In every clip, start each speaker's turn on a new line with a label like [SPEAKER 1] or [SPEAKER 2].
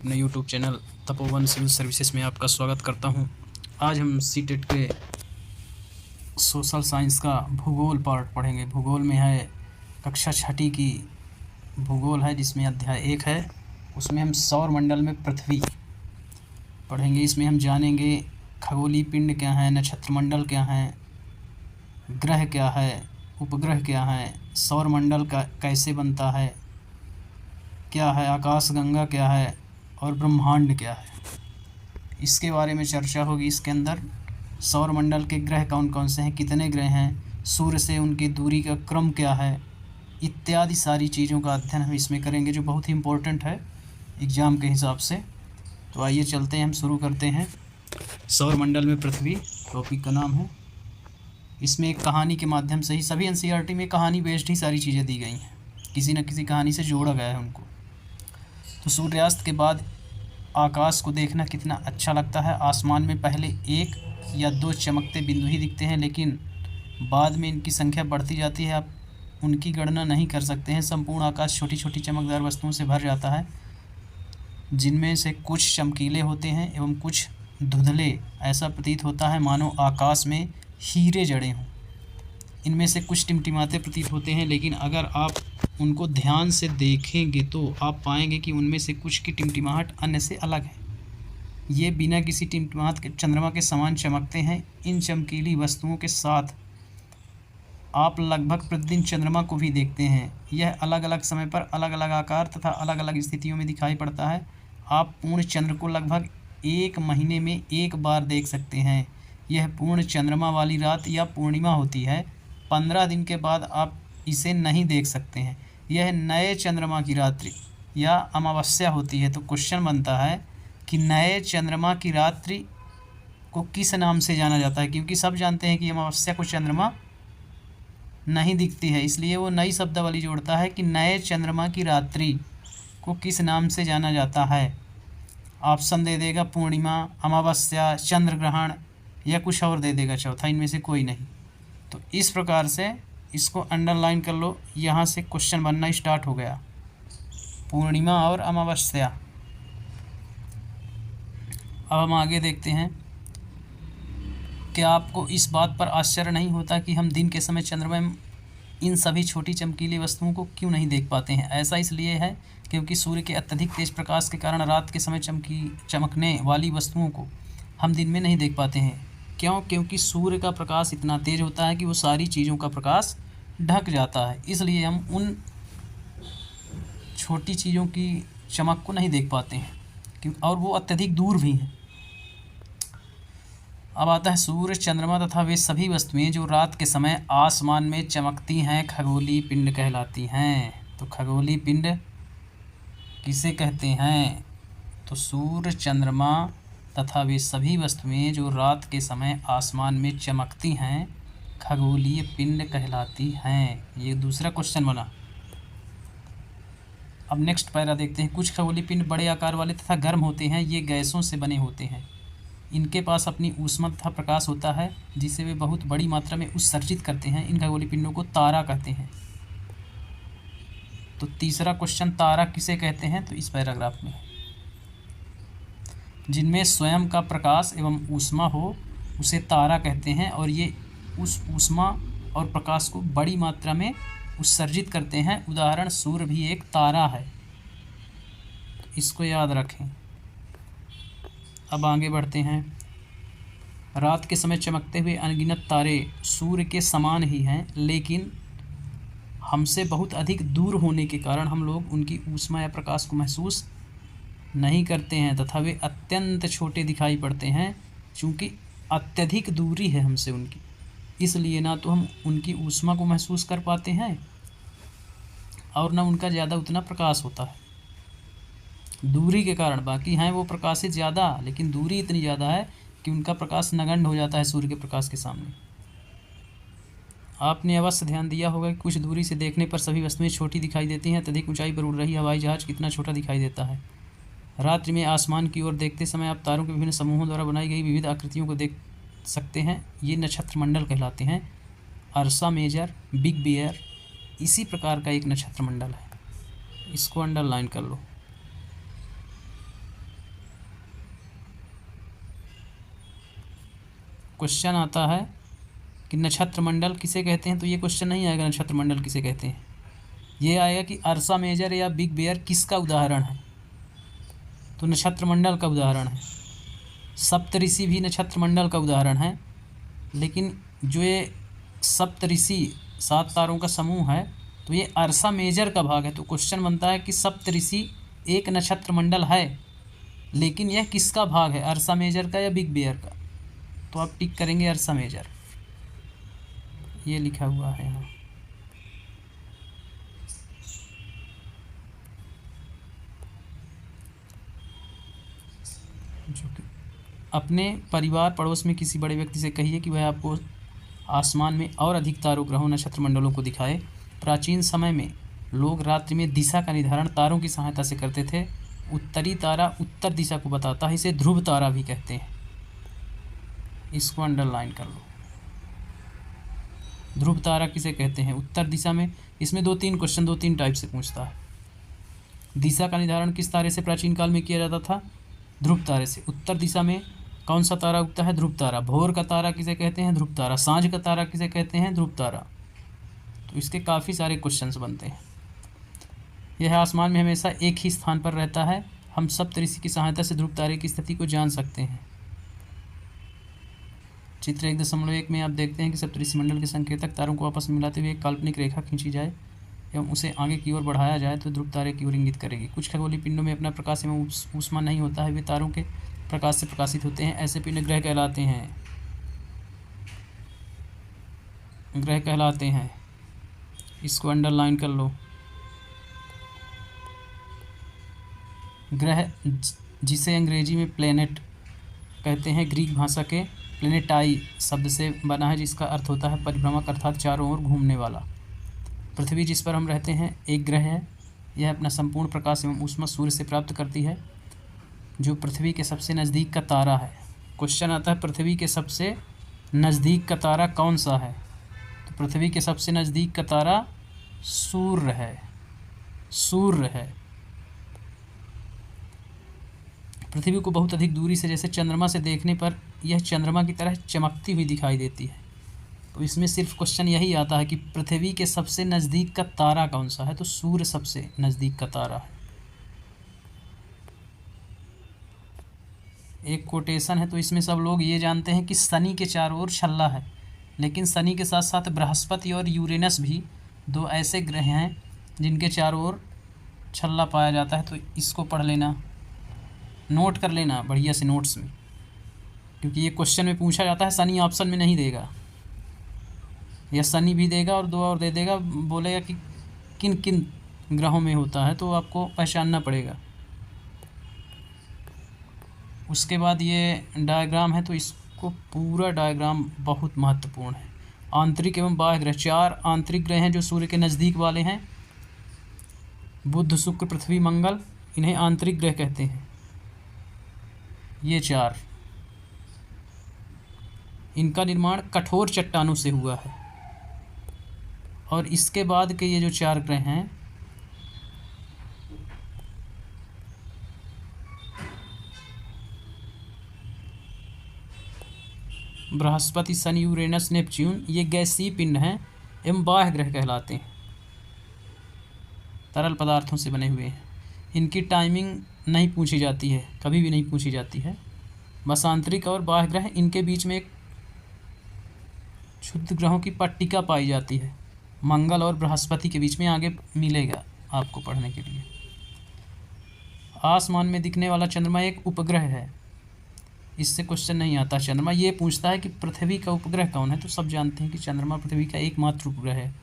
[SPEAKER 1] अपने YouTube channel Tapovan civil services में आपका स्वागत करता हूं। आज हम सीटेट के सोशल साइंस का भूगोल पार्ट पढ़ेंगे। भूगोल में है कक्षा छठी की भूगोल है, जिसमें अध्याय 1 है। उसमें हम सौर मंडल में पृथ्वी पढ़ेंगे। इसमें हम जानेंगे खगोलीय पिंड क्या है, नक्षत्र मंडल क्या है, ग्रह क्या है, उपग्रह क्या है, सौर मंडल का कैसे बनता है, क्या है आकाशगंगा क्या है और ब्रह्मांड क्या है, इसके बारे में चर्चा होगी। इसके अंदर सौर मंडल के ग्रह कौन कौन से हैं, कितने ग्रह हैं, सूर्य से उनकी दूरी का क्रम क्या है, इत्यादि सारी चीज़ों का अध्ययन हम इसमें करेंगे, जो बहुत ही इम्पोर्टेंट है एग्ज़ाम के हिसाब से। तो आइए चलते हैं, हम शुरू करते हैं। सौर मंडल में पृथ्वी टॉपिक का नाम है। इसमें एक कहानी के माध्यम से ही, सभी एनसीईआरटी में कहानी बेस्ड ही सारी चीज़ें दी गई हैं, किसी न किसी कहानी से जोड़ा गया है उनको। तो सूर्यास्त के बाद आकाश को देखना कितना अच्छा लगता है। आसमान में पहले 1 या 2 चमकते बिंदु ही दिखते हैं, लेकिन बाद में इनकी संख्या बढ़ती जाती है। आप उनकी गणना नहीं कर सकते हैं। संपूर्ण आकाश छोटी छोटी चमकदार वस्तुओं से भर जाता है, जिनमें से कुछ चमकीले होते हैं एवं कुछ धुंधले। ऐसा प्रतीत होता है मानो आकाश में हीरे जड़े हों। इनमें से कुछ टिमटिमाते प्रतीत होते हैं, लेकिन अगर आप उनको ध्यान से देखेंगे तो आप पाएंगे कि उनमें से कुछ की टिमटिमाहट अन्य से अलग है। ये बिना किसी टिमटिमाहट के चंद्रमा के समान चमकते हैं। इन चमकीली वस्तुओं के साथ आप लगभग प्रतिदिन चंद्रमा को भी देखते हैं। यह अलग अलग समय पर अलग अलग आकार तथा अलग अलग स्थितियों में दिखाई पड़ता है। आप पूर्ण चंद्र को लगभग 1 महीने में 1 बार देख सकते हैं। यह पूर्ण चंद्रमा वाली रात या पूर्णिमा होती है। 15 दिन के बाद आप इसे नहीं देख सकते हैं। यह नए चंद्रमा की रात्रि या अमावस्या होती है। तो क्वेश्चन बनता है कि नए चंद्रमा की रात्रि को किस नाम से जाना जाता है, क्योंकि सब जानते हैं कि अमावस्या को चंद्रमा नहीं दिखती है, इसलिए वो नई शब्दावली जोड़ता है कि नए चंद्रमा की रात्रि को किस नाम से जाना जाता है। ऑप्शन दे देगा पूर्णिमा, अमावस्या, चंद्र ग्रहण या कुछ और दे देगा चौथा, इनमें से कोई नहीं। तो इस प्रकार से इसको अंडरलाइन कर लो। यहाँ से क्वेश्चन बनना स्टार्ट हो गया, पूर्णिमा और अमावस्या। अब हम आगे देखते हैं। क्या आपको इस बात पर आश्चर्य नहीं होता कि हम दिन के समय चंद्रमा में इन सभी छोटी चमकीली वस्तुओं को क्यों नहीं देख पाते हैं? ऐसा इसलिए है क्योंकि सूर्य के अत्यधिक तेज प्रकाश के कारण रात के समय चमकने वाली वस्तुओं को हम दिन में नहीं देख पाते हैं। क्यों? क्योंकि सूर्य का प्रकाश इतना तेज होता है कि वो सारी चीज़ों का प्रकाश ढक जाता है, इसलिए हम उन छोटी चीज़ों की चमक को नहीं देख पाते हैं, और वो अत्यधिक दूर भी हैं। अब आता है सूर्य, चंद्रमा तथा वे सभी वस्तुएं जो रात के समय आसमान में चमकती हैं खगोलीय पिंड कहलाती हैं। तो खगोलीय पिंड किसे कहते हैं? तो सूर्य, चंद्रमा तथा वे सभी वस्तुएं जो रात के समय आसमान में चमकती हैं खगोलीय पिंड कहलाती हैं। ये दूसरा क्वेश्चन बना। अब नेक्स्ट पैरा देखते हैं। कुछ खगोलीय पिंड बड़े आकार वाले तथा गर्म होते हैं। ये गैसों से बने होते हैं। इनके पास अपनी ऊष्मा तथा प्रकाश होता है, जिसे वे बहुत बड़ी मात्रा में उत्सर्जित करते हैं। इन खगोलीय पिंडों को तारा कहते हैं। तो तीसरा क्वेश्चन, तारा किसे कहते हैं? तो इस पैराग्राफ में, जिनमें स्वयं का प्रकाश एवं ऊष्मा हो उसे तारा कहते हैं, और ये उस ऊष्मा और प्रकाश को बड़ी मात्रा में उत्सर्जित करते हैं। उदाहरण, सूर्य भी एक तारा है, इसको याद रखें। अब आगे बढ़ते हैं। रात के समय चमकते हुए अनगिनत तारे सूर्य के समान ही हैं, लेकिन हमसे बहुत अधिक दूर होने के कारण हम लोग उनकी ऊष्मा या प्रकाश को महसूस नहीं करते हैं तथा वे अत्यंत छोटे दिखाई पड़ते हैं। चूँकि अत्यधिक दूरी है हमसे उनकी, इसलिए ना तो हम उनकी ऊष्मा को महसूस कर पाते हैं और ना उनका ज़्यादा उतना प्रकाश होता है, दूरी के कारण। बाकी हैं वो प्रकाशित ज़्यादा, लेकिन दूरी इतनी ज़्यादा है कि उनका प्रकाश नगण्य हो जाता है सूर्य के प्रकाश के सामने। आपने अवश्य ध्यान दिया होगा कि कुछ दूरी से देखने पर सभी वस्तुएं छोटी दिखाई देती हैं। अत्यधिक ऊंचाई पर उड़ रही हवाई जहाज़ कितना छोटा दिखाई देता है। रात्रि में आसमान की ओर देखते समय आप तारों के विभिन्न समूहों द्वारा बनाई गई विविध आकृतियों को देख सकते हैं। ये नक्षत्र मंडल कहलाते हैं। अर्सा मेजर, बिग बियर इसी प्रकार का एक नक्षत्र मंडल है, इसको अंडरलाइन कर लो। क्वेश्चन आता है कि नक्षत्र मंडल किसे कहते हैं, तो ये क्वेश्चन नहीं आएगा नक्षत्र मंडल किसे कहते हैं, ये आएगा कि अर्सा मेजर या बिग बेयर किसका उदाहरण है, तो नक्षत्र मंडल का उदाहरण है। सप्तऋषि भी नक्षत्र मंडल का उदाहरण है, लेकिन जो ये सप्तऋषि 7 तारों का समूह है तो ये अर्सा मेजर का भाग है। तो क्वेश्चन बनता है कि सप्तऋषि एक नक्षत्र मंडल है, लेकिन यह किसका भाग है, अर्सा मेजर का या बिग बेयर का, तो आप टिक करेंगे अर्सा मेजर, ये लिखा हुआ है यहाँ। जो कि अपने परिवार पड़ोस में किसी बड़े व्यक्ति से कहिए कि वह आपको आसमान में और अधिक तारों ग्रहों नक्षत्र मंडलों को दिखाए। प्राचीन समय में लोग रात्रि में दिशा का निर्धारण तारों की सहायता से करते थे। उत्तरी तारा उत्तर दिशा को बताता है, इसे ध्रुव तारा भी कहते हैं, इसको अंडरलाइन कर लो। ध्रुव तारा किसे कहते हैं, उत्तर दिशा में। इसमें 2-3 क्वेश्चन 2-3 टाइप से पूछता है। दिशा का निर्धारण किस तारे से प्राचीन काल में किया जाता था, ध्रुव तारे से। उत्तर दिशा में कौन सा तारा उगता है, ध्रुव तारा। भोर का तारा किसे कहते हैं, ध्रुव तारा। सांझ का तारा किसे कहते हैं, ध्रुव तारा। तो इसके काफ़ी सारे क्वेश्चंस बनते हैं। यह आसमान में हमेशा एक ही स्थान पर रहता है। हम सप्तऋषि की सहायता से ध्रुव तारे की स्थिति को जान सकते हैं। चित्र 1.1 में आप देखते हैं कि सप्तऋषि मंडल के संकेतक तारों को आपस में मिलाते हुए एक काल्पनिक रेखा खींची जाए एवं उसे आगे की ओर बढ़ाया जाए तो ध्रुव तारे की ओर इंगित करेगी। कुछ खगोलीय पिंडों में अपना प्रकाश एवं ऊष्मा नहीं होता है, वे तारों के प्रकाश से प्रकाशित होते हैं। ऐसे पिंड ग्रह कहलाते हैं, ग्रह कहलाते हैं। इसको अंडरलाइन कर लो। ग्रह जिसे अंग्रेजी में प्लेनेट कहते हैं, ग्रीक भाषा के प्लेनेटाई शब्द से बना है, जिसका अर्थ होता है परिभ्रमक, अर्थात चारों ओर घूमने वाला। पृथ्वी जिस पर हम रहते हैं एक ग्रह है। यह अपना संपूर्ण प्रकाश एवं ऊष्मा सूर्य से प्राप्त करती है, जो पृथ्वी के सबसे नज़दीक का तारा है। क्वेश्चन आता है पृथ्वी के सबसे नज़दीक का तारा कौन सा है, तो पृथ्वी के सबसे नज़दीक का तारा सूर्य है, सूर्य है। पृथ्वी को बहुत अधिक दूरी से जैसे चंद्रमा से देखने पर यह चंद्रमा की तरह चमकती हुई दिखाई देती है। तो इसमें सिर्फ क्वेश्चन यही आता है कि पृथ्वी के सबसे नज़दीक का तारा कौन सा है, तो सूर्य सबसे नज़दीक का तारा है। एक कोटेशन है, तो इसमें सब लोग ये जानते हैं कि शनि के चारों ओर छल्ला है, लेकिन शनि के साथ साथ बृहस्पति और यूरेनस भी 2 ऐसे ग्रह हैं जिनके चारों ओर छल्ला पाया जाता है। तो इसको पढ़ लेना, नोट कर लेना बढ़िया से नोट्स में, क्योंकि ये क्वेश्चन में पूछा जाता है। शनि ऑप्शन में नहीं देगा, या शनि भी देगा और 2 और दे देगा, बोलेगा कि किन किन ग्रहों में होता है, तो आपको पहचानना पड़ेगा। उसके बाद ये डायग्राम है, तो इसको पूरा डायग्राम बहुत महत्वपूर्ण है। आंतरिक एवं बाह्य ग्रह, 4 आंतरिक ग्रह हैं जो सूर्य के नज़दीक वाले हैं। बुध, शुक्र, पृथ्वी, मंगल, इन्हें आंतरिक ग्रह कहते हैं। ये 4, इनका निर्माण कठोर चट्टानों से हुआ है। और इसके बाद के ये जो 4 ग्रह हैं, बृहस्पति, शनि, यूरेनस, नेपच्यून, ये गैसीय पिंड हैं एवं बाह्य ग्रह कहलाते हैं, तरल पदार्थों से बने हुए हैं। इनकी टाइमिंग नहीं पूछी जाती है, कभी भी नहीं पूछी जाती है। बस आंतरिक और बाह्य ग्रह, इनके बीच में एक क्षुद्र ग्रहों की पट्टिका पाई जाती है। मंगल और बृहस्पति के बीच में आगे मिलेगा आपको पढ़ने के लिए। आसमान में दिखने वाला चंद्रमा एक उपग्रह है, इससे क्वेश्चन नहीं आता। चंद्रमा ये पूछता है कि पृथ्वी का उपग्रह कौन है, तो सब जानते हैं कि चंद्रमा पृथ्वी का एकमात्र उपग्रह है,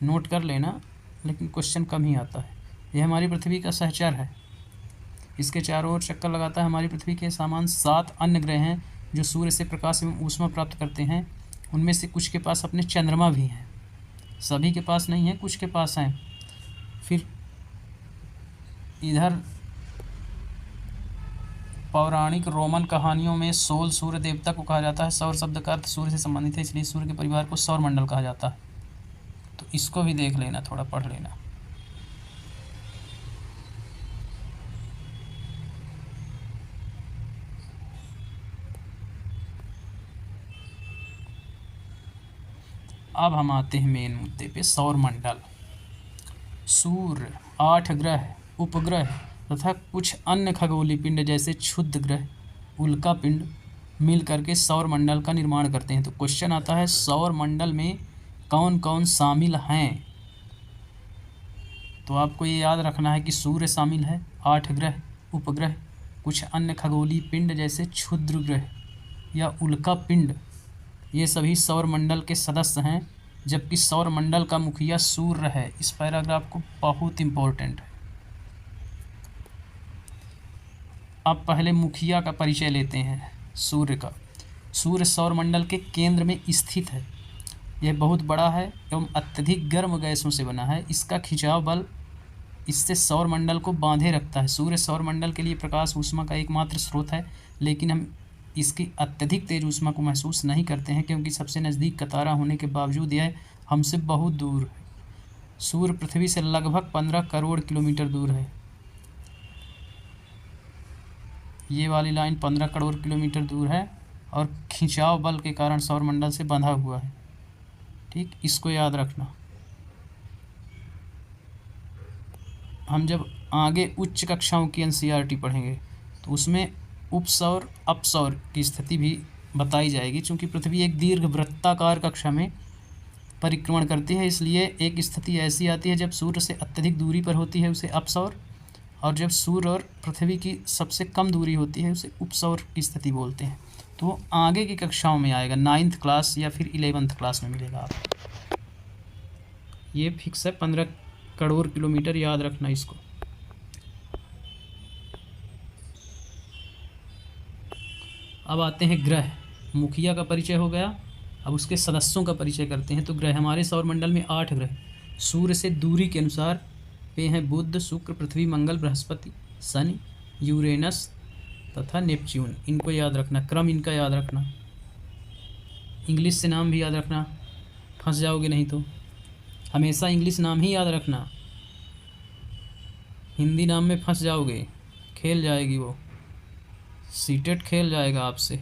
[SPEAKER 1] नोट कर लेना, लेकिन क्वेश्चन कम ही आता है। यह हमारी पृथ्वी का सहचर है, इसके चारों ओर चक्कर लगाता है। हमारी पृथ्वी के समान 7 अन्य ग्रह हैं जो सूर्य से प्रकाश एवं ऊष्मा प्राप्त करते हैं। उनमें से कुछ के पास अपने चंद्रमा भी हैं, सभी के पास नहीं है, कुछ के पास हैं। फिर इधर पौराणिक रोमन कहानियों में सोल सूर्य देवता को कहा जाता है। सौर शब्द का अर्थ सूर्य से संबंधित है, इसलिए सूर्य के परिवार को सौर मंडल कहा जाता है। तो इसको भी देख लेना, थोड़ा पढ़ लेना। अब हम आते हैं मेन मुद्दे पे, सौरमंडल। सूर्य, 8 ग्रह, उपग्रह तथा कुछ अन्य खगोलीय पिंड जैसे क्षुद्र ग्रह, उल्का पिंड मिल करके सौरमंडल का निर्माण करते हैं। तो क्वेश्चन आता है सौरमंडल में कौन कौन शामिल हैं। तो आपको ये याद रखना है कि सूर्य शामिल है, 8 ग्रह, उपग्रह, कुछ अन्य खगोलीय पिंड जैसे क्षुद्र ग्रह या उल्का पिंड, ये सभी सौरमंडल के सदस्य हैं, जबकि सौरमंडल का मुखिया सूर्य है। इस पैराग्राफ को बहुत इम्पोर्टेंट है। अब पहले मुखिया का परिचय लेते हैं सूर्य का। सूर्य सौरमंडल के केंद्र में स्थित है। यह बहुत बड़ा है एवं अत्यधिक गर्म गैसों से बना है। इसका खिंचाव बल इससे सौरमंडल को बांधे रखता है। सूर्य सौरमंडल के लिए प्रकाश ऊष्मा का एकमात्र स्रोत है, लेकिन हम इसकी अत्यधिक तेज ऊष्मा को महसूस नहीं करते हैं, क्योंकि सबसे नज़दीक का तारा होने के बावजूद यह हमसे बहुत दूर है। सूर्य पृथ्वी से लगभग 15 करोड़ किलोमीटर दूर है। ये वाली लाइन 15 करोड़ किलोमीटर दूर है और खिंचाव बल के कारण सौरमंडल से बंधा हुआ है। ठीक, इसको याद रखना। हम जब आगे उच्च कक्षाओं की एनसीईआरटी पढ़ेंगे तो उसमें उपसौर अपसौर की स्थिति भी बताई जाएगी। चूँकि पृथ्वी एक दीर्घ वृत्ताकार कक्षा में परिक्रमण करती है, इसलिए एक स्थिति ऐसी आती है जब सूर्य से अत्यधिक दूरी पर होती है उसे अपसौर, और जब सूर्य और पृथ्वी की सबसे कम दूरी होती है उसे उपसौर की स्थिति बोलते हैं। तो आगे की कक्षाओं में आएगा, 9th क्लास या फिर 11th क्लास में मिलेगा आपको। ये फिक्स है, 15 करोड़ किलोमीटर, याद रखना इसको। अब आते हैं ग्रह। मुखिया का परिचय हो गया, अब उसके सदस्यों का परिचय करते हैं। तो ग्रह, हमारे सौरमंडल में 8 ग्रह सूर्य से दूरी के अनुसार वे हैं बुध, शुक्र, पृथ्वी, मंगल, बृहस्पति, शनि, यूरेनस तथा नेपच्यून। इनको याद रखना, क्रम इनका याद रखना। इंग्लिश से नाम भी याद रखना, फंस जाओगे नहीं तो। हमेशा इंग्लिश नाम ही याद रखना, हिंदी नाम में फंस जाओगे, खेल जाएगी वो, सीटेट खेल जाएगा आपसे।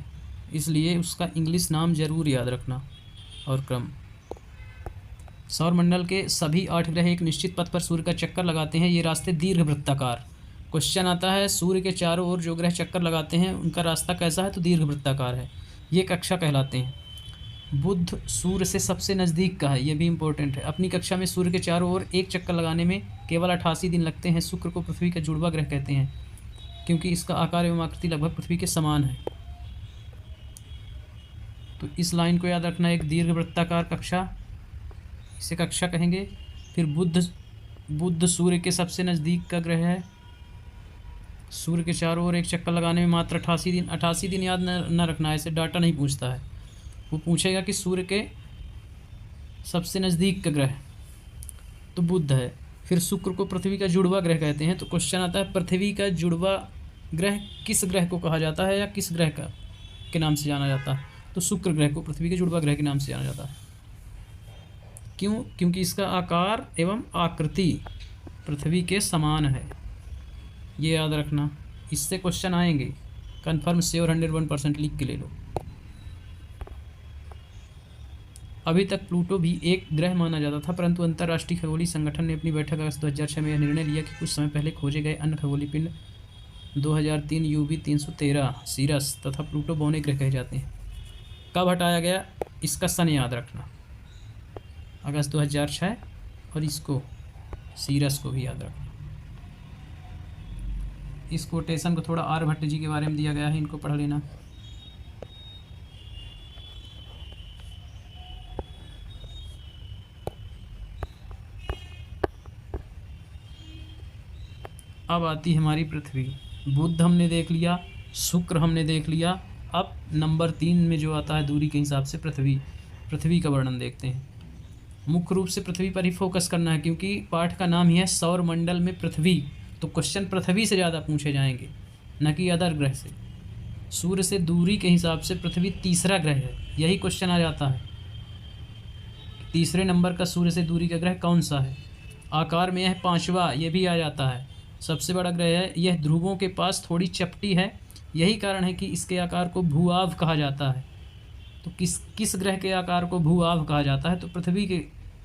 [SPEAKER 1] इसलिए उसका इंग्लिश नाम जरूर याद रखना और क्रम। सौरमंडल के सभी 8 ग्रह एक निश्चित पथ पर सूर्य का चक्कर लगाते हैं। ये रास्ते दीर्घ वृत्ताकार। क्वेश्चन आता है सूर्य के चारों ओर जो ग्रह चक्कर लगाते हैं उनका रास्ता कैसा है, तो दीर्घ वृत्ताकार है। ये कक्षा कहलाते हैं। बुध सूर्य से सबसे नज़दीक का है, ये भी इम्पोर्टेंट है। अपनी कक्षा में सूर्य के चारों ओर एक चक्कर लगाने में केवल 88 दिन लगते हैं। शुक्र को पृथ्वी का जुड़वा ग्रह कहते हैं, क्योंकि इसका आकार एवं आकृति लगभग पृथ्वी के समान है। तो इस लाइन को याद रखना, एक दीर्घ वृत्ताकार कक्षा, इसे कक्षा कहेंगे। फिर बुध सूर्य के सबसे नज़दीक का ग्रह है। सूर्य के चारों ओर एक चक्कर लगाने में मात्र 88 दिन याद न रखना, ऐसे डाटा नहीं पूछता है। वो पूछेगा कि सूर्य के सबसे नज़दीक का ग्रह, तो बुध है। फिर शुक्र को पृथ्वी का जुड़वा ग्रह कहते हैं। तो क्वेश्चन आता है पृथ्वी का जुड़वा ग्रह किस ग्रह को कहा जाता है या किस ग्रह का के नाम से जाना जाता है, तो शुक्र ग्रह को पृथ्वी के जुड़वा ग्रह के नाम से जाना जाता है। क्यों? क्योंकि इसका आकार एवं आकृति पृथ्वी के समान है, ये याद रखना। इससे क्वेश्चन आएंगे, कन्फर्म श्योर 101% लिख के ले लो। अभी तक प्लूटो भी एक ग्रह माना जाता था, परंतु अंतर्राष्ट्रीय खगोलीय संगठन ने अपनी बैठक अगस्त 2006 में यह निर्णय लिया कि कुछ समय पहले खोजे गए अन्य खगोलीय पिंड 2003 UV 313 सीरस तथा प्लूटो बौने ग्रह कहे जाते हैं। कब हटाया गया, इसका सन याद रखना, अगस्त 2006, और इसको सीरस को भी याद रखना। इस कोटेशन को थोड़ा आर्यभट्ट जी के बारे में दिया गया है, इनको पढ़ लेना। अब आती है हमारी पृथ्वी। बुध हमने देख लिया, शुक्र हमने देख लिया। अब नंबर 3 में जो आता है दूरी के हिसाब से पृथ्वी का वर्णन देखते हैं। मुख्य रूप से पृथ्वी पर ही फोकस करना है, क्योंकि पाठ का नाम ही है सौरमंडल में पृथ्वी। तो क्वेश्चन पृथ्वी से ज़्यादा पूछे जाएंगे, न कि अदर ग्रह से। सूर्य से दूरी के हिसाब से पृथ्वी तीसरा ग्रह है, यही क्वेश्चन आ जाता है। तीसरे नंबर का सूर्य से दूरी का ग्रह कौन सा है। आकार में यह 5वां, यह भी आ जाता है। सबसे बड़ा ग्रह है, यह ध्रुवों के पास थोड़ी चपटी है, यही कारण है कि इसके आकार को भूआव कहा जाता है। तो किस ग्रह के आकार को भूआभ कहा जाता है? तो पृथ्वी के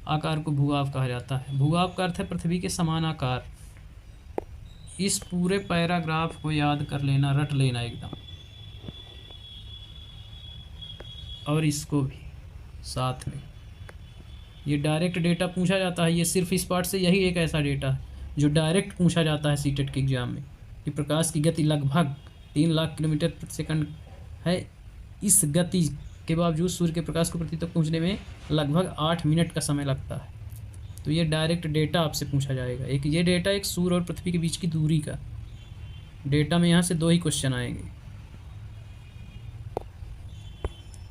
[SPEAKER 1] आकार को भूआभ कहा जाता है। भूआभ का अर्थ है पृथ्वी के समान आकार। इस पूरे पैराग्राफ को याद कर लेना, रट लेना एकदम, और इसको भी साथ में। ये डायरेक्ट डेटा पूछा जाता है, ये सिर्फ इस पार्ट से यही एक ऐसा डेटा है जो डायरेक्ट पूछा जाता है सीटेट के एग्जाम में, कि प्रकाश की गति लगभग 3 लाख किलोमीटर प्रति सेकंड है। इस गति के बावजूद सूर्य के प्रकाश को पृथ्वी तक पहुंचने में लगभग 8 मिनट का समय लगता है। तो ये डायरेक्ट डेटा आपसे पूछा जाएगा। एक ये डेटा, एक सूर्य और पृथ्वी के बीच की दूरी का डेटा में यहाँ से 2 ही क्वेश्चन आएंगे।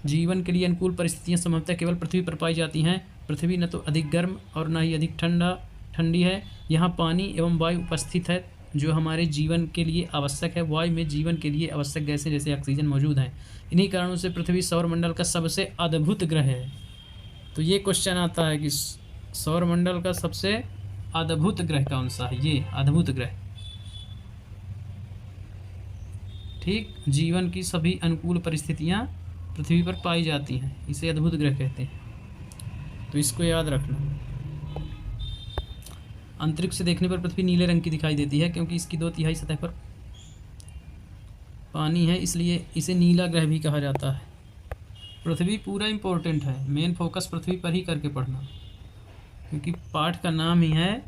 [SPEAKER 1] जीवन के लिए अनुकूल परिस्थितियाँ संभवतः केवल पृथ्वी पर पाई जाती हैं। पृथ्वी न तो अधिक गर्म और न ही अधिक ठंडी है। यहाँ पानी एवं वायु उपस्थित है जो हमारे जीवन के लिए आवश्यक है। वायु में जीवन के लिए आवश्यक गैसें जैसे ऑक्सीजन मौजूद हैं। इन्हीं कारणों से पृथ्वी सौरमंडल का सबसे अद्भुत ग्रह है। तो ये क्वेश्चन आता है कि सौरमंडल का सबसे अद्भुत ग्रह कौन सा है? ये अद्भुत ग्रह। ठीक, जीवन की सभी अनुकूल परिस्थितियाँ पृथ्वी पर पाई जाती हैं, इसे अद्भुत ग्रह कहते हैं। तो इसको याद रखना। अंतरिक्ष से देखने पर पृथ्वी नीले रंग की दिखाई देती है क्योंकि इसकी 2/3 सतह पर पानी है, इसलिए इसे नीला ग्रह भी कहा जाता है। पृथ्वी पूरा इम्पोर्टेंट है, मेन फोकस पृथ्वी पर ही करके पढ़ना, क्योंकि पाठ का नाम ही है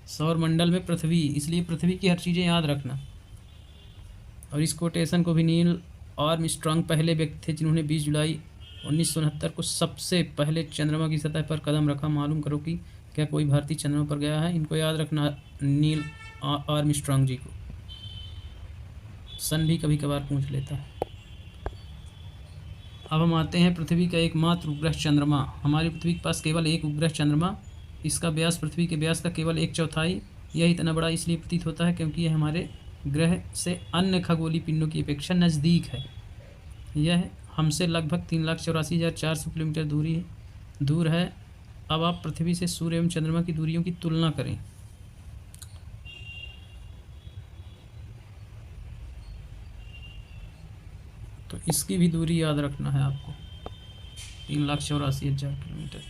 [SPEAKER 1] सौरमंडल में पृथ्वी, इसलिए पृथ्वी की हर चीज़ें याद रखना। और इस कोटेशन को भी नील आर्मस्ट्रांग पहले व्यक्ति थे जिन्होंने 20 जुलाई 1969 को सबसे पहले चंद्रमा की सतह पर कदम रखा। मालूम करो कि क्या कोई भारतीय चंद्रमा पर गया है? इनको याद रखना, नील आर्मस्ट्रांग जी को। सन भी कभी कभार पूछ लेता है। अब हम आते हैं पृथ्वी का एकमात्र उपग्रह चंद्रमा। हमारी पृथ्वी के पास केवल एक उपग्रह चंद्रमा, इसका व्यास पृथ्वी के व्यास का केवल 1/4। यह इतना बड़ा इसलिए प्रतीत होता है क्योंकि यह हमारे ग्रह से अन्य खगोलीय पिंडों की अपेक्षा नज़दीक है। यह हमसे लगभग 3,84,400 किलोमीटर दूर है। अब आप पृथ्वी से सूर्य एवं चंद्रमा की दूरियों की तुलना करें। तो इसकी भी दूरी याद रखना है आपको, 3,84,000 किलोमीटर।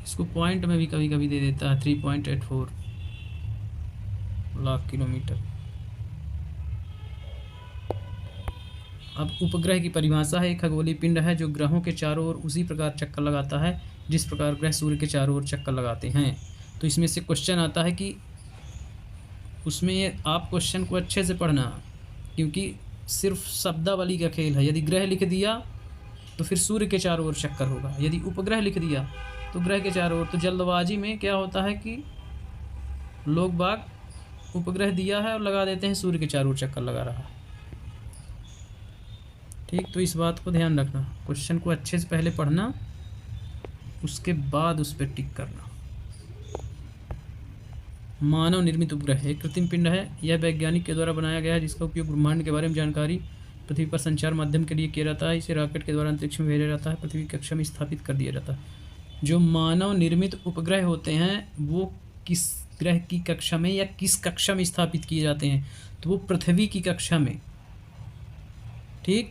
[SPEAKER 1] इसको पॉइंट में भी कभी कभी दे देता है, 3.84 लाख किलोमीटर। अब उपग्रह की परिभाषा है, एक खगोलीय पिंड है जो ग्रहों के चारों ओर उसी प्रकार चक्कर लगाता है जिस प्रकार ग्रह सूर्य के चारों ओर चक्कर लगाते हैं। तो इसमें से क्वेश्चन आता है कि उसमें आप क्वेश्चन को अच्छे से पढ़ना, क्योंकि सिर्फ शब्दावली का खेल है। यदि ग्रह लिख दिया तो फिर सूर्य के चारों ओर चक्कर होगा, यदि उपग्रह लिख दिया तो ग्रह के चारों ओर। तो जल्दबाजी में क्या होता है कि लोग बाग उपग्रह दिया है और लगा देते हैं सूर्य के चारों ओर चक्कर लगा रहा है। ठीक, तो इस बात को ध्यान रखना, क्वेश्चन को अच्छे से पहले पढ़ना, उसके बाद उस पर टिक करना। मानव निर्मित उपग्रह एक कृत्रिम पिंड है। यह वैज्ञानिक के द्वारा बनाया गया है जिसका उपयोग ब्रह्मांड के बारे में जानकारी पृथ्वी पर संचार माध्यम के लिए किया जाता है। इसे रॉकेट के द्वारा अंतरिक्ष में भेजा जाता है, पृथ्वी की कक्षा में स्थापित कर दिया जाता है। जो मानव निर्मित उपग्रह होते हैं वो किस ग्रह की कक्षा में या किस कक्षा में स्थापित किए जाते हैं? तो वो पृथ्वी की कक्षा में। ठीक,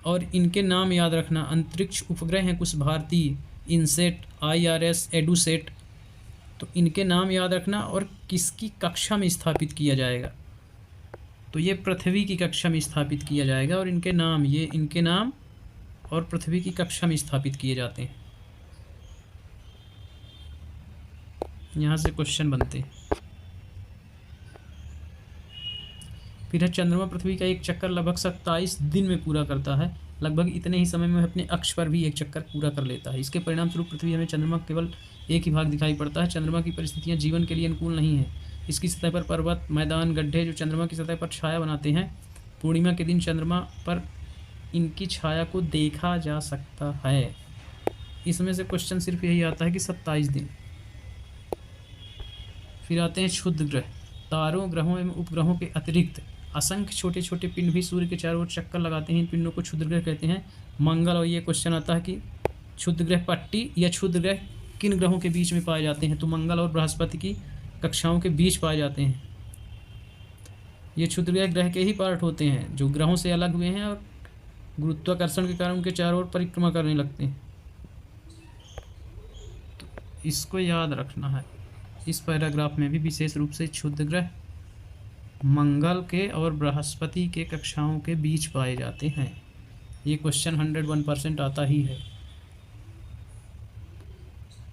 [SPEAKER 1] और इनके नाम याद रखना। अंतरिक्ष उपग्रह हैं कुछ भारतीय, इनसेट, IRS, एडुसेट। तो इनके नाम याद रखना और किसकी कक्षा में स्थापित किया जाएगा। तो ये पृथ्वी की कक्षा में स्थापित किया जाएगा और इनके नाम और पृथ्वी की कक्षा में स्थापित किए जाते हैं। यहाँ से क्वेश्चन बनते हैं। फिर है चंद्रमा पृथ्वी का एक चक्कर लगभग 27 दिन में पूरा करता है। लगभग इतने ही समय में अपने अक्ष पर भी एक चक्कर पूरा कर लेता है। इसके परिणाम स्वरूप पृथ्वी हमें चंद्रमा केवल एक ही भाग दिखाई पड़ता है। चंद्रमा की परिस्थितियाँ जीवन के लिए अनुकूल नहीं है। इसकी सतह पर पर्वत, मैदान, गड्ढे जो चंद्रमा की सतह पर छाया बनाते हैं। पूर्णिमा के दिन चंद्रमा पर इनकी छाया को देखा जा सकता है। इसमें से क्वेश्चन सिर्फ यही आता है कि 27 दिन। फिर आते हैं क्षुद्र ग्रह। तारों, ग्रहों एवं उपग्रहों के अतिरिक्त असंख्य छोटे छोटे पिंड भी सूर्य के चारों ओर चक्कर लगाते हैं। इन पिंडों को क्षुद्र ग्रह कहते हैं। मंगल, और ये क्वेश्चन आता है कि क्षुद्र ग्रह पट्टी या क्षुद्र ग्रह किन ग्रहों के बीच में पाए जाते हैं? तो मंगल और बृहस्पति की कक्षाओं के बीच पाए जाते हैं। ये क्षुद्र ग्रह के ही पार्ट होते हैं जो ग्रहों से अलग हुए हैं और गुरुत्वाकर्षण के कारण उनके चारों ओर परिक्रमा करने लगते हैं। तो इसको याद रखना है। इस पैराग्राफ में भी विशेष रूप से क्षुद्र ग्रह मंगल के और बृहस्पति के कक्षाओं के बीच पाए जाते हैं। ये क्वेश्चन 101% आता ही है।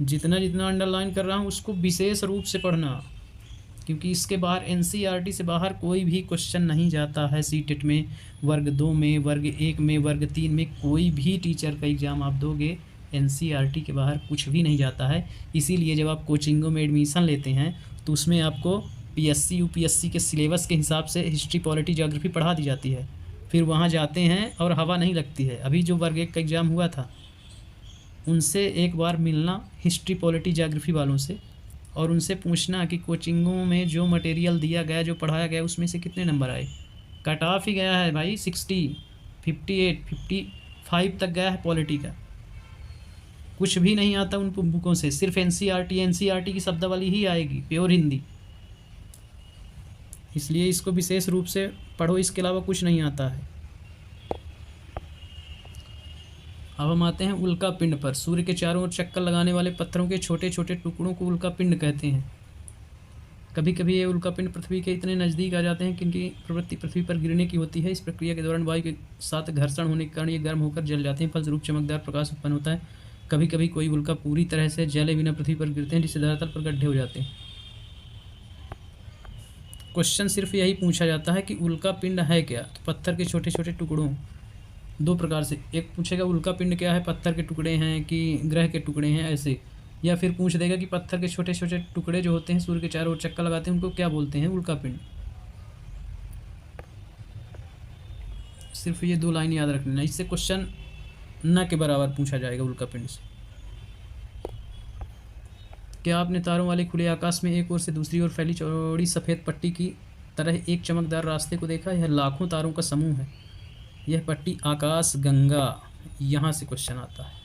[SPEAKER 1] जितना जितना अंडरलाइन कर रहा हूँ उसको विशेष रूप से पढ़ना, क्योंकि इसके बाहर एनसीईआरटी से बाहर कोई भी क्वेश्चन नहीं जाता है। सीटेट में, वर्ग 2 में, वर्ग 1 में, वर्ग 3 में कोई भी टीचर का एग्ज़ाम आप दोगे, एनसीईआरटी के बाहर कुछ भी नहीं जाता है। इसीलिए जब आप कोचिंगों में एडमिशन लेते हैं तो उसमें आपको पीएससी यूपीएससी के सिलेबस के हिसाब से हिस्ट्री, पॉलिटी, ज्योग्राफी पढ़ा दी जाती है। फिर वहाँ जाते हैं और हवा नहीं लगती है। अभी जो वर्ग 1 का एग्ज़ाम हुआ था उनसे एक बार मिलना, हिस्ट्री, पॉलिटी, ज्योग्राफी वालों से, और उनसे पूछना कि कोचिंगों में जो मटेरियल दिया गया, जो पढ़ाया गया, उसमें से कितने नंबर आए। कट ऑफ ही गया है भाई 60, 58, 55 तक गया है पॉलिटी का। कुछ भी नहीं आता उन बुकों से, सिर्फ एनसीईआरटी की शब्दावली ही आएगी, प्योर हिंदी। इसलिए इसको विशेष रूप से पढ़ो, इसके अलावा कुछ नहीं आता है। अब हम आते हैं उल्का पिंड पर। सूर्य के चारों ओर चक्कर लगाने वाले पत्थरों के छोटे छोटे टुकड़ों को उल्का पिंड कहते हैं। कभी कभी ये उल्का पिंड पृथ्वी के इतने नज़दीक आ जाते हैं कि इनकी प्रवृत्ति पृथ्वी पर गिरने की होती है। इस प्रक्रिया के दौरान वायु के साथ घर्षण होने के कारण ये गर्म होकर जल जाते हैं, फलस्वरूप चमकदार प्रकाश उत्पन्न होता है। कभी कभी कोई उल्का पूरी तरह से जले बिना पृथ्वी पर गिरते हैं, जिससे धरातल पर गड्ढे हो जाते हैं। क्वेश्चन सिर्फ यही पूछा जाता है कि उल्का पिंड है क्या। तो पत्थर के छोटे छोटे टुकड़ों, दो प्रकार से, एक पूछेगा उल्का पिंड क्या है, पत्थर के टुकड़े हैं कि ग्रह के टुकड़े हैं, ऐसे। या फिर पूछ देगा कि पत्थर के छोटे छोटे टुकड़े जो होते हैं सूर्य के चारों ओर चक्कर लगाते हैं, उनको क्या बोलते हैं, उल्का पिंड। सिर्फ ये 2 लाइन याद रखना, इससे क्वेश्चन न के बराबर पूछा जाएगा उल्का पिंड से। क्या आपने तारों वाले खुले आकाश में एक ओर से दूसरी ओर फैली चौड़ी सफ़ेद पट्टी की तरह एक चमकदार रास्ते को देखा। यह लाखों तारों का समूह है। यह पट्टी आकाश गंगा, यहाँ से क्वेश्चन आता है।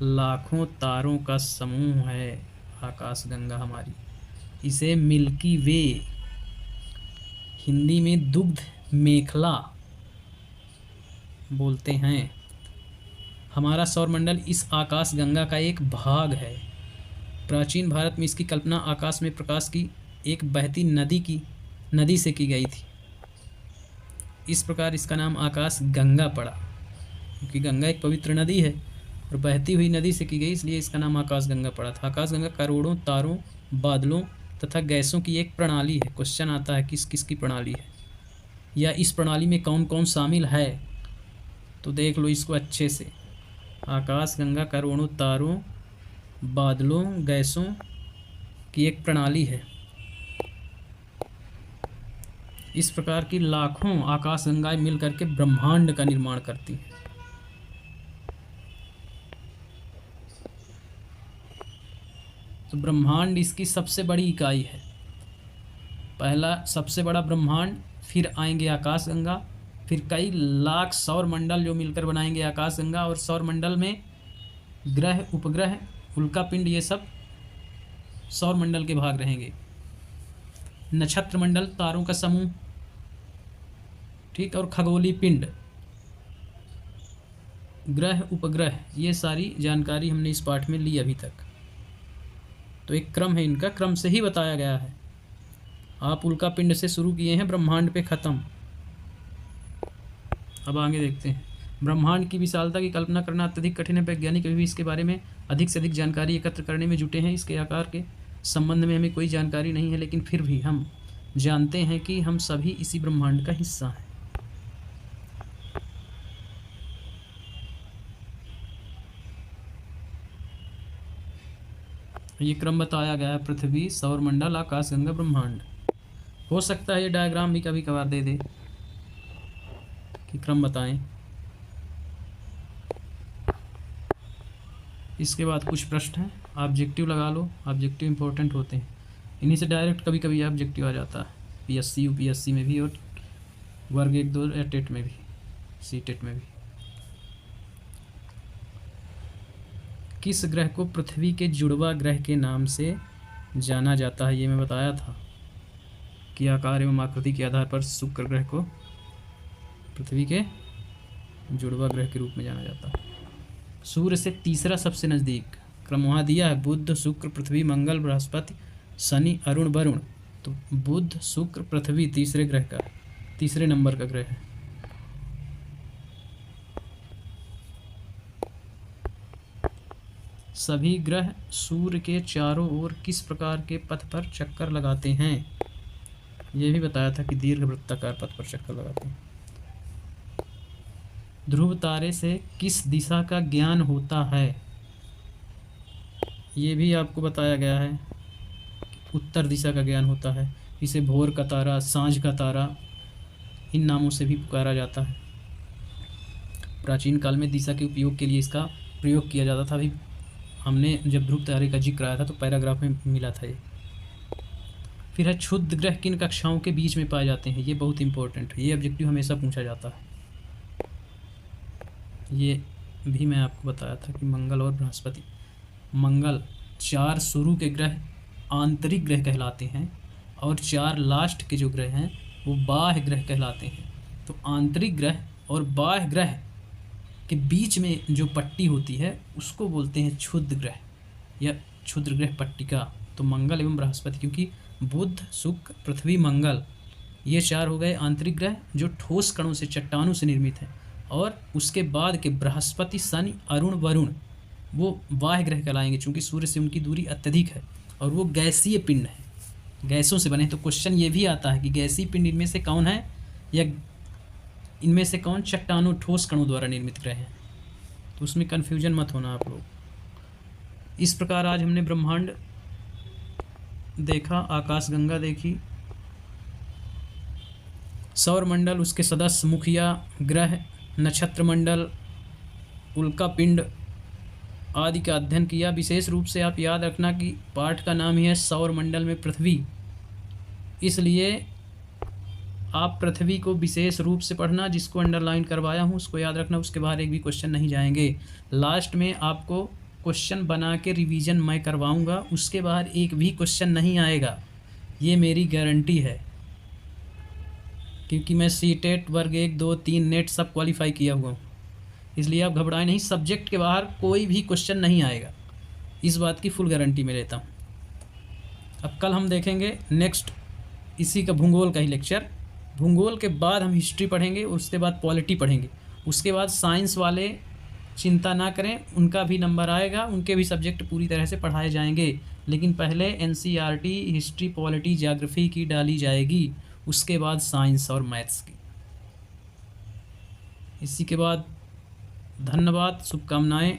[SPEAKER 1] लाखों तारों का समूह है आकाश गंगा हमारी। इसे मिल्की वे, हिंदी में दुग्ध मेखला बोलते हैं। हमारा सौरमंडल इस आकाश गंगा का एक भाग है। प्राचीन भारत में इसकी कल्पना आकाश में प्रकाश की एक बहती नदी से की गई थी। इस प्रकार इसका नाम आकाश गंगा पड़ा, क्योंकि गंगा एक पवित्र नदी है और बहती हुई नदी से की गई, इसलिए इसका नाम आकाश गंगा पड़ा था। आकाश गंगा करोड़ों तारों, बादलों तथा गैसों की एक प्रणाली है। क्वेश्चन आता है किस किस की प्रणाली है, या इस प्रणाली में कौन कौन शामिल है। तो देख लो इसको अच्छे से। आकाश गंगा करोड़ों तारों, बादलों, गैसों की एक प्रणाली है। इस प्रकार की लाखों आकाश गंगाएं मिलकर के ब्रह्मांड का निर्माण करती हैं। तो ब्रह्मांड इसकी सबसे बड़ी इकाई है। पहला सबसे बड़ा ब्रह्मांड, फिर आएंगे आकाश गंगा, फिर कई लाख सौर मंडल जो मिलकर बनाएंगे आकाश गंगा, और सौर मंडल में ग्रह, उपग्रह, उल्का पिंड, ये सब सौर मंडल के भाग रहेंगे। नक्षत्र मंडल, तारों का समूह, ठीक, और खगोलीय पिंड, ग्रह, उपग्रह, ये सारी जानकारी हमने इस पाठ में ली अभी तक। तो एक क्रम है, इनका क्रम से ही बताया गया है। आप उल्का पिंड से शुरू किए हैं, ब्रह्मांड पे ख़त्म। अब आगे देखते हैं। ब्रह्मांड की विशालता की कल्पना करना अत्यधिक कठिन है। वैज्ञानिक अभी भी इसके बारे में अधिक से अधिक जानकारी एकत्र करने में जुटे हैं। इसके आकार के संबंध में हमें कोई जानकारी नहीं है, लेकिन फिर भी हम जानते हैं कि हम सभी इसी ब्रह्मांड का हिस्सा हैं। ये क्रम बताया गया है, पृथ्वी, सौरमंडल, आकाश गंगा, ब्रह्मांड। हो सकता है ये डायग्राम भी कभी कभार दे दे कि क्रम बताएं। इसके बाद कुछ प्रश्न हैं, ऑब्जेक्टिव लगा लो। ऑब्जेक्टिव इंपॉर्टेंट होते हैं, इन्हीं से डायरेक्ट कभी कभी ऑब्जेक्टिव आ जाता है, पीएससी यूपीएससी में भी, और वर्ग 1 2 या टेट में भी, सीटेट में भी। किस ग्रह को पृथ्वी के जुड़वा ग्रह के नाम से जाना जाता है, ये मैं बताया था। कि आकार एवं आकृति के आधार पर शुक्र ग्रह को पृथ्वी के जुड़वा ग्रह के रूप में जाना जाता है। सूर्य से तीसरा सबसे नज़दीक क्रम वहाँ दिया है, बुध शुक्र पृथ्वी मंगल बृहस्पति शनि अरुण वरुण। तो बुध शुक्र पृथ्वी तीसरे नंबर का ग्रह है। सभी ग्रह सूर्य के चारों ओर किस प्रकार के पथ पर चक्कर लगाते हैं? यह भी बताया था कि दीर्घवृत्ताकार पथ पर चक्कर लगाते हैं। ध्रुव तारे से किस दिशा का ज्ञान होता है? ये भी आपको बताया गया है, उत्तर दिशा का ज्ञान होता है। इसे भोर का तारा, सांझ का तारा, इन नामों से भी पुकारा जाता है। प्राचीन काल में दिशा के उपयोग के लिए इसका प्रयोग किया जाता था। अभी हमने जब ध्रुव तारे का जिक्र आया था तो पैराग्राफ में मिला था ये। फिर है क्षुद्र ग्रह किन कक्षाओं के बीच में पाए जाते हैं? ये बहुत इंपॉर्टेंट है, ये ऑब्जेक्टिव हमेशा पूछा जाता है। ये भी मैं आपको बताया था कि मंगल और बृहस्पति। मंगल 4 शुरू के ग्रह आंतरिक ग्रह कहलाते हैं और 4 लास्ट के जो ग्रह हैं वो बाह्य ग्रह कहलाते हैं। तो आंतरिक ग्रह और बाह्य ग्रह के बीच में जो पट्टी होती है उसको बोलते हैं क्षुद्र ग्रह या क्षुद्र ग्रह पट्टिका। तो मंगल एवं बृहस्पति, क्योंकि बुध शुक्र पृथ्वी मंगल ये 4 हो गए आंतरिक ग्रह जो ठोस कणों से, चट्टानों से निर्मित हैं, और उसके बाद के बृहस्पति शनि अरुण वरुण वो बाह्य ग्रह कहलाएंगे, चूँकि सूर्य से उनकी दूरी अत्यधिक है और वो गैसीय पिंड है, गैसों से बने। तो क्वेश्चन ये भी आता है कि गैसीय पिंड इनमें से कौन है या इनमें से कौन चट्टानों ठोस कणों द्वारा निर्मित ग्रह हैं? तो उसमें कन्फ्यूजन मत होना आप लोग। इस प्रकार आज हमने ब्रह्मांड देखा, आकाशगंगा देखी, सौर मंडल, उसके सदस्य, मुखिया, ग्रह, नक्षत्र मंडल, उल्का पिंड आदि का अध्ययन किया। विशेष रूप से आप याद रखना कि पाठ का नाम ही है सौर मंडल में पृथ्वी, इसलिए आप पृथ्वी को विशेष रूप से पढ़ना। जिसको अंडरलाइन करवाया हूँ उसको याद रखना, उसके बाहर एक भी क्वेश्चन नहीं जाएंगे। लास्ट में आपको क्वेश्चन बना के रिवीजन मैं करवाऊँगा, उसके बाहर एक भी क्वेश्चन नहीं आएगा, ये मेरी गारंटी है, क्योंकि मैं सीटेट वर्ग 1, 2, 3 नेट सब क्वालिफाई किया हुआ हूँ। इसलिए आप घबराएं नहीं, सब्जेक्ट के बाहर कोई भी क्वेश्चन नहीं आएगा, इस बात की फुल गारंटी मैं लेता हूँ। अब कल हम देखेंगे नेक्स्ट इसी का भूगोल का ही लेक्चर। भूगोल के बाद हम हिस्ट्री पढ़ेंगे, उसके बाद पॉलिटी पढ़ेंगे, उसके बाद साइंस वाले चिंता ना करें, उनका भी नंबर आएगा, उनके भी सब्जेक्ट पूरी तरह से पढ़ाए जाएंगे। लेकिन पहले एनसीईआरटी, हिस्ट्री, पॉलिटी, ज्योग्राफी की डाली जाएगी, उसके बाद साइंस और मैथ्स की। इसी के बाद धन्यवाद, शुभकामनाएं।